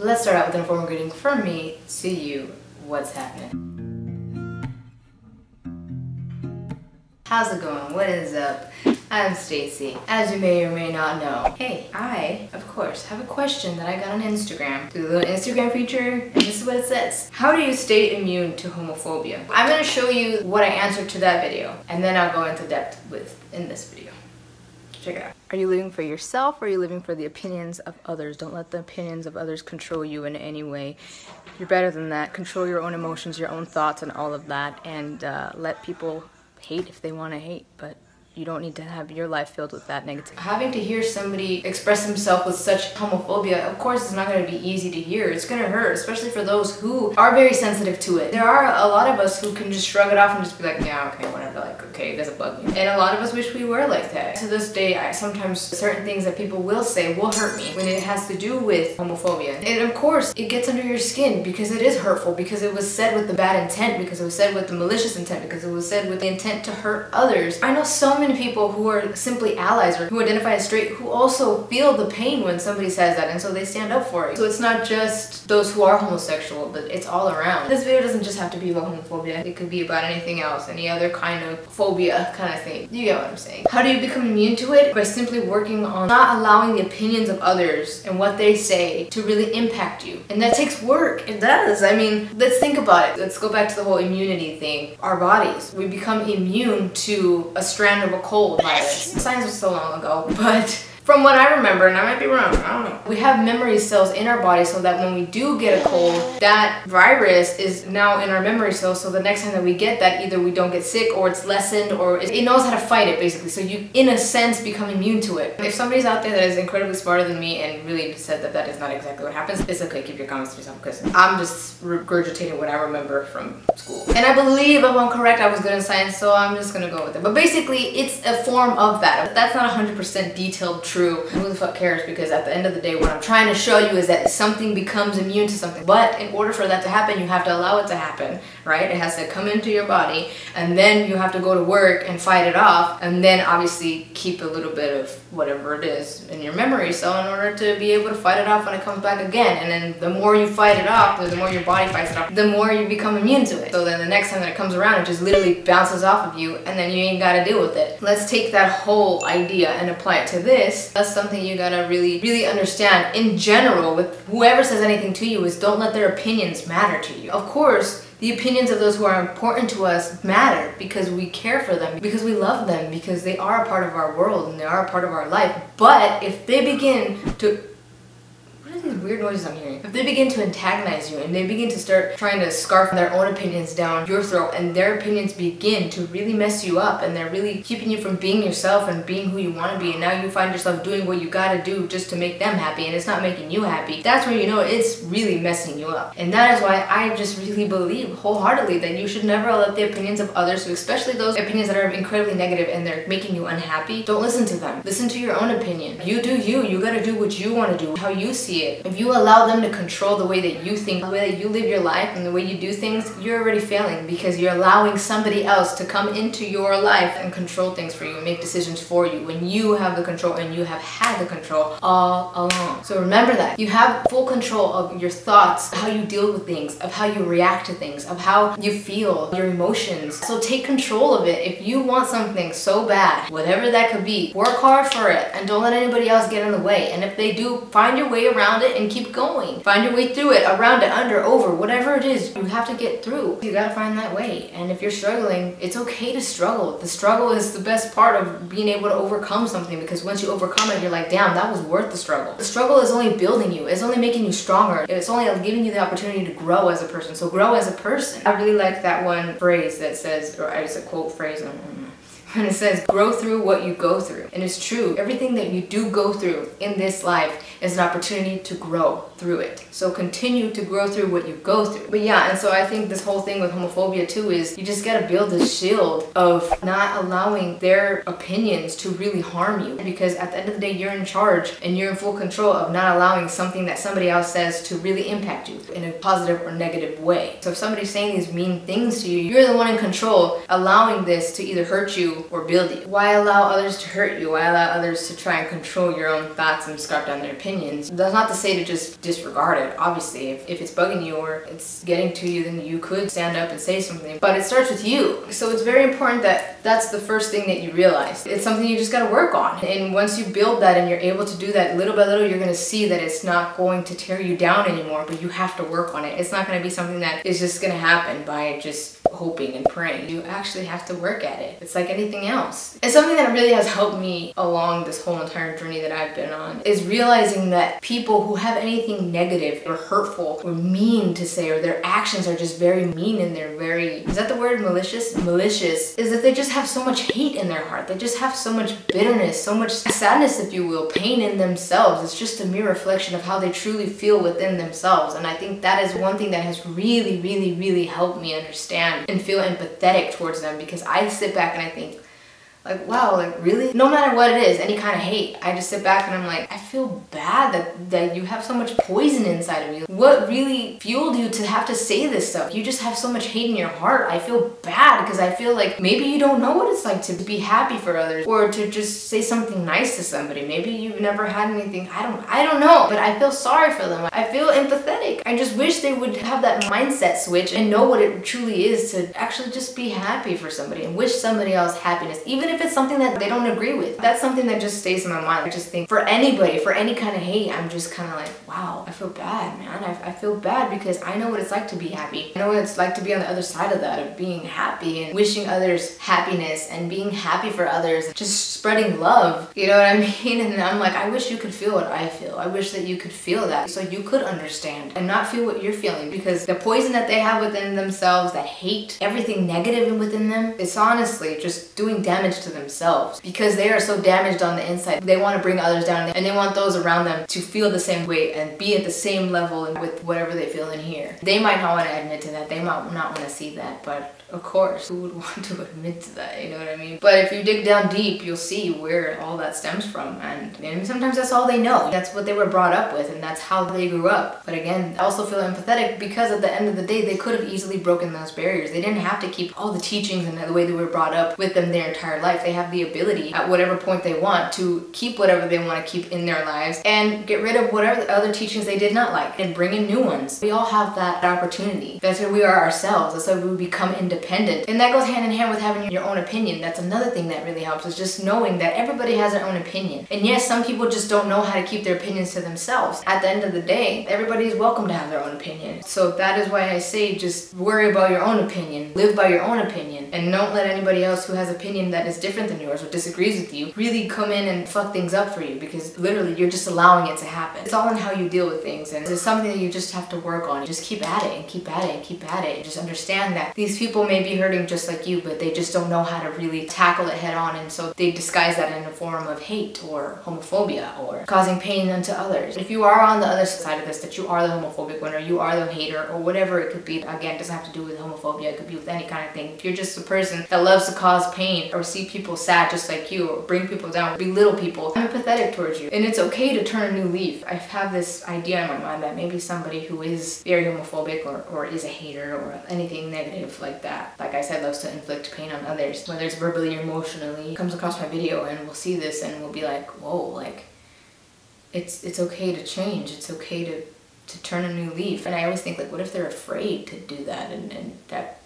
Let's start out with an informal greeting from me to you. What's happening? How's it going? What is up? I'm Stacy. As you may or may not know, hey, I, of course, have a question that I got on Instagram through the little Instagram feature, and this is what it says. How do you stay immune to homophobia? I'm gonna show you what I answered to that video, and then I'll go into depth in this video. Check it out. Are you living for yourself, or are you living for the opinions of others? Don't let the opinions of others control you in any way. You're better than that. Control your own emotions, your own thoughts, and all of that, and let people hate if they want to hate, but you don't need to have your life filled with that negativity. Having to hear somebody express himself with such homophobia, of course it's not going to be easy to hear. It's going to hurt, especially for those who are very sensitive to it. There are a lot of us who can just shrug it off and just be like, yeah, okay, whatever, like, okay, it doesn't bug me. And a lot of us wish we were like that. To this day, sometimes certain things that people will say will hurt me when it has to do with homophobia. And of course, it gets under your skin because it is hurtful, because it was said with the bad intent, because it was said with the malicious intent, because it was said with the intent to hurt others. I know so many people who are simply allies or who identify as straight who also feel the pain when somebody says that, and so they stand up for it. So it's not just those who are homosexual, but it's all around. This video doesn't just have to be about homophobia. It could be about anything else, any other kind of phobia kind of thing. You get what I'm saying. How do you become immune to it? By simply working on not allowing the opinions of others and what they say to really impact you. And that takes work. It does. I mean, let's think about it. Let's go back to the whole immunity thing. Our bodies, we become immune to a strand of a cold virus. Science was so long ago, but from what I remember, and I might be wrong, I don't know, we have memory cells in our body so that when we do get a cold, that virus is now in our memory cells, so the next time that we get that, either we don't get sick or it's lessened or it knows how to fight it, basically. So you, in a sense, become immune to it. If somebody's out there that is incredibly smarter than me and really said that that is not exactly what happens, it's okay, keep your comments to yourself, because I'm just regurgitating what I remember from school. And I believe, if I'm correct, I was good in science, so I'm just gonna go with it. But basically, it's a form of that. That's not 100% detailed true. Who the fuck cares? Because at the end of the day, what I'm trying to show you is that something becomes immune to something. But in order for that to happen, you have to allow it to happen, right? It has to come into your body, and then you have to go to work and fight it off, and then obviously keep a little bit of whatever it is in your memory cell in order to be able to fight it off when it comes back again. And then the more you fight it off, the more your body fights it off, the more you become immune to it. So then the next time that it comes around, it just literally bounces off of you, and then you ain't gotta deal with it. Let's take that whole idea and apply it to this. That's something you gotta really understand in general with whoever says anything to you, is don't let their opinions matter to you. Of course, the opinions of those who are important to us matter because we care for them, because we love them, because they are a part of our world and they are a part of our life. But if they begin to... What are these weird noises I'm hearing? If they begin to antagonize you and they begin to start trying to scarf their own opinions down your throat, and their opinions begin to really mess you up, and they're really keeping you from being yourself and being who you want to be, and now you find yourself doing what you gotta do just to make them happy, and it's not making you happy, that's where you know it's really messing you up. And that is why I just really believe wholeheartedly that you should never let the opinions of others, especially those opinions that are incredibly negative and they're making you unhappy, don't listen to them. Listen to your own opinion. You do you. You gotta do what you want to do, how you see it. If you allow them to control the way that you think, the way that you live your life, and the way you do things, you're already failing, because you're allowing somebody else to come into your life and control things for you and make decisions for you when you have the control and you have had the control all along. So remember that. You have full control of your thoughts, how you deal with things, of how you react to things, of how you feel, your emotions. So take control of it. If you want something so bad, whatever that could be, work hard for it and don't let anybody else get in the way. And if they do, find your way around it and keep going. Find your way through it, around it, under, over, whatever it is you have to get through. You gotta find that way. And if you're struggling, it's okay to struggle. The struggle is the best part of being able to overcome something, because once you overcome it, you're like, damn, that was worth the struggle. The struggle is only building you. It's only making you stronger. It's only giving you the opportunity to grow as a person. So grow as a person. I really like that one phrase that says, or it's a quote phrase, I don't know. And it says, grow through what you go through. And it's true. Everything that you do go through in this life is an opportunity to grow through it. So continue to grow through what you go through. But yeah, and so I think this whole thing with homophobia too is you just gotta build this shield of not allowing their opinions to really harm you. Because at the end of the day, you're in charge and you're in full control of not allowing something that somebody else says to really impact you in a positive or negative way. So if somebody's saying these mean things to you, you're the one in control, allowing this to either hurt you or build you. Why allow others to hurt you? Why allow others to try and control your own thoughts and scarf down their opinions? opinions. That's not to say to just disregard it. Obviously, if it's bugging you or it's getting to you, then you could stand up and say something. But it starts with you. So it's very important that that's the first thing that you realize. It's something you just gotta work on. And once you build that and you're able to do that little by little, you're gonna see that it's not going to tear you down anymore, but you have to work on it. It's not gonna be something that is just gonna happen by just hoping and praying. You actually have to work at it. It's like anything else. And something that really has helped me along this whole entire journey that I've been on is realizing that people who have anything negative or hurtful or mean to say, or their actions are just very mean and they're very, is that the word, malicious? Malicious, is that they just have so much hate in their heart. They just have so much bitterness, so much sadness, if you will, pain in themselves. It's just a mere reflection of how they truly feel within themselves. And I think that is one thing that has really, really, really helped me understand and feel empathetic towards them, because I sit back and I think, like, wow, like really? No matter what it is, any kind of hate, I just sit back and I'm like, I feel bad that you have so much poison inside of you. What really fueled you to have to say this stuff? You just have so much hate in your heart. I feel bad because I feel like maybe you don't know what it's like to be happy for others or to just say something nice to somebody. Maybe you've never had anything, I don't know, but I feel sorry for them. I feel empathetic. I just wish they would have that mindset switch and know what it truly is to actually just be happy for somebody and wish somebody else happiness, even if it's something that they don't agree with. That's something that just stays in my mind. I just think for anybody, for any kind of hate, I'm just kind of like, wow, I feel bad, man. I feel bad because I know what it's like to be happy. I know what it's like to be on the other side of that, of being happy and wishing others happiness and being happy for others, just spreading love. You know what I mean? And I'm like, I wish you could feel what I feel. I wish that you could feel that so you could understand and not feel what you're feeling, because the poison that they have within themselves, that hate, everything negative within them, it's honestly just doing damage to themselves, because they are so damaged on the inside. They want to bring others down and they want those around them to feel the same way and be at the same level with whatever they feel in here. They might not want to admit to that. They might not want to see that, but of course, who would want to admit to that? You know what I mean? But if you dig down deep, you'll see where all that stems from. And sometimes that's all they know. That's what they were brought up with, and that's how they grew up. But again, I also feel empathetic because at the end of the day, they could have easily broken those barriers. They didn't have to keep all the teachings and the way they were brought up with them their entire life. They have the ability at whatever point they want to keep whatever they want to keep in their lives and get rid of whatever other teachings they did not like and bring in new ones. We all have that opportunity. That's who we are ourselves. That's how we become independent. And that goes hand in hand with having your own opinion. That's another thing that really helps, is just knowing that everybody has their own opinion. And yes, some people just don't know how to keep their opinions to themselves. At the end of the day, everybody is welcome to have their own opinion. So that is why I say just worry about your own opinion, live by your own opinion, and don't let anybody else who has opinion that is different than yours or disagrees with you really come in and fuck things up for you, because literally you're just allowing it to happen. It's all in how you deal with things, and it's something that you just have to work on. Just keep at it and keep at it and keep at it. Just understand that these people may be hurting just like you, but they just don't know how to really tackle it head on, and so they disguise that in a form of hate or homophobia or causing pain unto others. If you are on the other side of this, that you are the homophobic one or you are the hater or whatever it could be, again, it doesn't have to do with homophobia, it could be with any kind of thing. If you're just a person that loves to cause pain or see people sad just like you or bring people down, belittle people, I'm empathetic towards you, and it's okay to turn a new leaf. I have this idea in my mind that maybe somebody who is very homophobic or is a hater or anything negative like that, like I said, loves to inflict pain on others, whether it's verbally or emotionally, comes across my video and will see this and will be like, whoa, like it's okay to change. It's okay to turn a new leaf. And I always think, like, what if they're afraid to do that, and that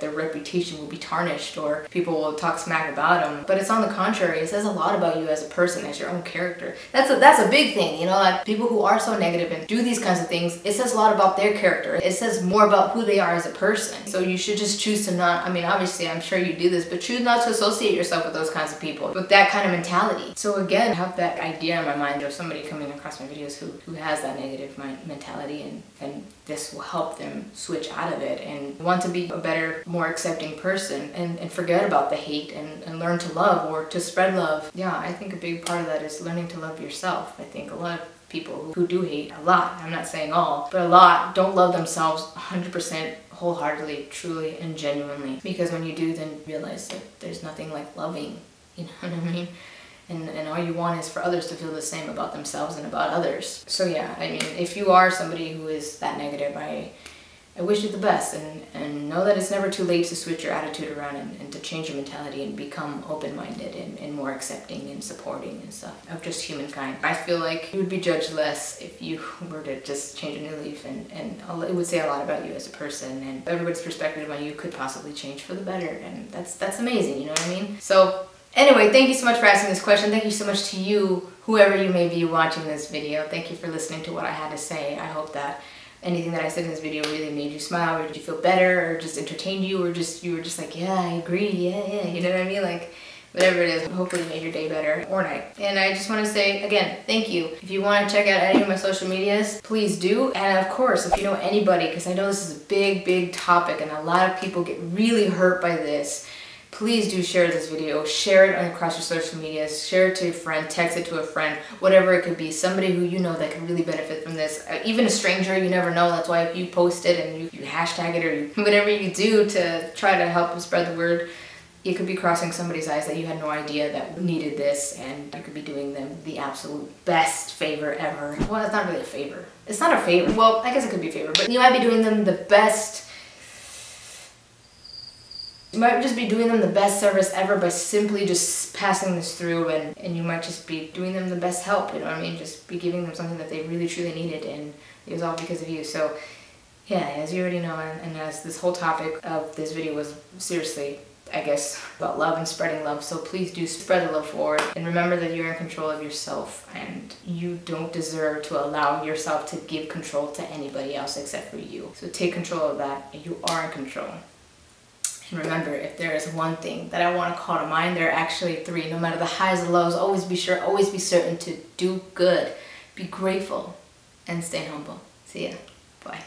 their reputation will be tarnished or people will talk smack about them. But it's on the contrary. It says a lot about you as a person, as your own character. That's a big thing, you know, like people who are so negative and do these kinds of things, it says a lot about their character. It says more about who they are as a person. So you should just choose to not, I mean, obviously I'm sure you do this, but choose not to associate yourself with those kinds of people, with that kind of mentality. So again, I have that idea in my mind of somebody coming across my videos who has that negative mentality, and this will help them switch out of it and want to be a better, more accepting person and forget about the hate and learn to love or to spread love. Yeah, I think a big part of that is learning to love yourself. I think a lot of people who do hate, a lot, I'm not saying all, but a lot don't love themselves 100% wholeheartedly, truly, and genuinely. Because when you do, then you realize that there's nothing like loving, you know what I mean? And all you want is for others to feel the same about themselves and about others. So yeah, I mean, if you are somebody who is that negative, I wish you the best, and know that it's never too late to switch your attitude around and to change your mentality and become open-minded and more accepting and supporting and stuff of just humankind. I feel like you would be judged less if you were to just change a new leaf, and it would say a lot about you as a person, and everybody's perspective on you could possibly change for the better, and that's amazing, you know what I mean? So anyway, thank you so much for asking this question. Thank you so much to you, whoever you may be watching this video. Thank you for listening to what I had to say. I hope that anything that I said in this video really made you smile, or did you feel better, or just entertained you, or you were just like, yeah, I agree, yeah, you know what I mean? Like, whatever it is, hopefully it made your day better or night. And I just want to say, again, thank you. If you want to check out any of my social medias, please do. And of course, if you know anybody, because I know this is a big topic and a lot of people get really hurt by this, please do share this video, share it across your social medias, share it to your friend, text it to a friend, whatever it could be, somebody who you know that could really benefit from this. Even a stranger, you never know. That's why if you post it and you hashtag it, or whatever you do to try to help spread the word, you could be crossing somebody's eyes that you had no idea that needed this, and you could be doing them the absolute best favor ever. Well, it's not really a favor. It's not a favor. Well, I guess it could be a favor, but you might be doing them the best. You might just be doing them the best service ever by simply just passing this through, and you might just be doing them the best help, you know what I mean? Just be giving them something that they really truly needed, and it was all because of you. So yeah, as you already know, and as this whole topic of this video was seriously, I guess, about love and spreading love, so please do spread the love forward, and remember that you're in control of yourself, and you don't deserve to allow yourself to give control to anybody else except for you. So take control of that, and you are in control. And remember, if there is one thing that I want to call to mind, there are actually three. No matter the highs and lows, always be sure, always be certain to do good, be grateful, and stay humble. See ya. Bye.